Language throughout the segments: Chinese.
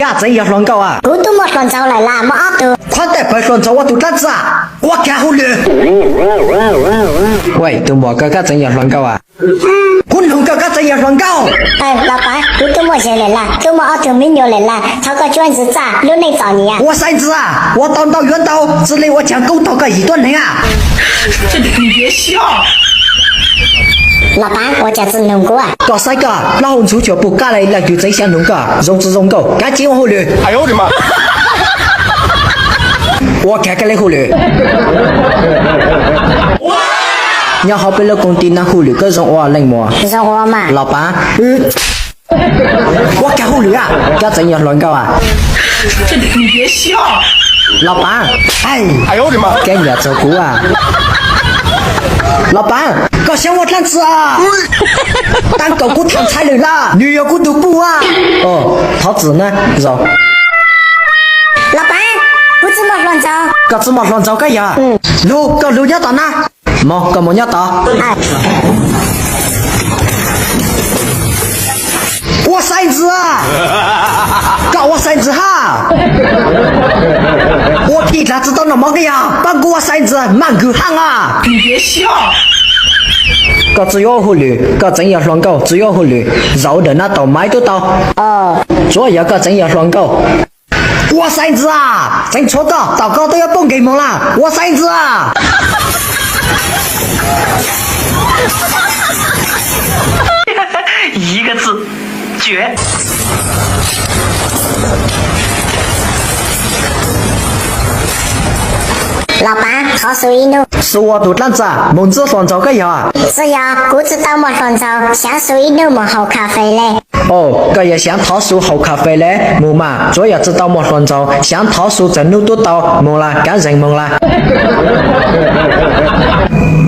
呀，真要乱搞啊！我都没乱走来啦，没阿多。快点快乱走，我都单子啊！我看好了。喂，都莫哥哥真要乱搞啊！滚龙哥哥真要乱搞！哎，老板，我都没人来啦，都没阿多没有来啦，他个专职咋，又来找你呀？我孙子啊，我当到元刀，之类我讲狗刀个一段人啊！这你别笑。老板，我家是弄过啊。搞啥个？老红出去不干来，那就真想弄个，肉是弄狗，赶紧往后溜。哎呦我的妈！我看看来后溜。你好，被老公盯那后溜，个人我冷漠。让我嘛。老板，我看后溜啊，干真要乱搞啊！这你别笑。老板，哎呦我的妈！该你照顾啊！老板，搞想我单子啊！当狗骨烫菜了啦，女友骨都补啊！哦，桃子呢？肉。老板，我怎么乱走？搞怎么乱走个呀？路搞路要到哪？冇，搞冇要到。我孙子啊！搞我孙子哈！我替他知道那么个呀，把我孙子满狗喊啊！你别笑。搞只要后绿，搞真要乱搞，只要后绿，肉的那到买得到。哦，主要搞真要乱搞。我孙子啊，真错搞，祷告都要蹦给梦啦！我孙子啊！一个字，绝。老板，好手一弄。是我肚蛋子啊，梦子乱糟个呀！是呀，我知道没乱走，像手一弄么好咖啡嘞。哦，这也像桃树好咖啡嘞，木嘛，主要知道么乱糟，像桃树真路都到，木啦，干人梦啦。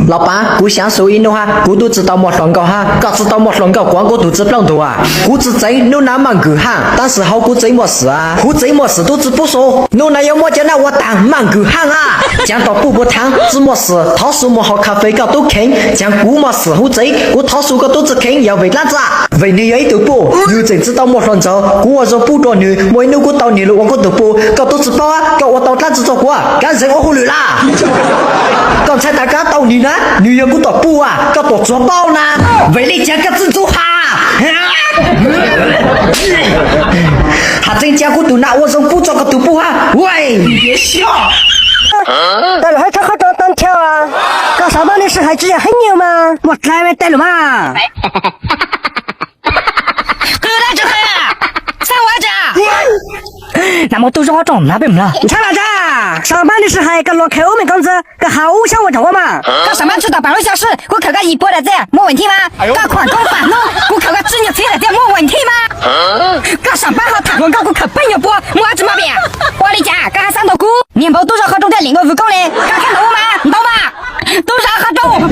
老板，我想收银的话，我都知道么乱搞哈，搞知道么乱搞，光我肚子不多啊，我只真弄那蛮够喊，但是好过这么事啊，我这么事都只不说，弄那要么叫那我当蛮够喊啊，讲到补汤，只么事，桃树么好咖啡搞都坑，讲古么事我这，我桃树个都只坑，要为哪子啊？为你也都补，你真知道么乱糟，我说补着你，我弄个到你了，我个都补，搞都知道啊，搞我到哪子做过啊，干什我忽略啦？刚才大家到你呢？女人不多补啊，搞多做包呢，为你讲个自助哈，还真讲过都拿我从不做个都补啊，喂，你别笑。带了还吃好多单挑啊！搞上班的时候还直接很牛吗？我来没带了嘛？哥来这呀，三娃子。那么都是我种那边了。蔡老子，上班的时候个落开我们工资，个好想我找我嘛？刚上班迟到半个小时，我扣个100来着，没问题吗？刚矿工烦恼，我扣个职业费来着，没问题吗？刚上班好谈广告，我扣本月不，没啥子毛病。我的家刚还上到股，年报多少合同在另外5公里，刚看到我吗？你懂吗？多少合同？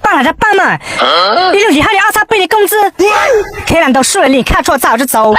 帮了这帮嘛，你就是还要2-3倍的工资，看难到数了你看错早就走。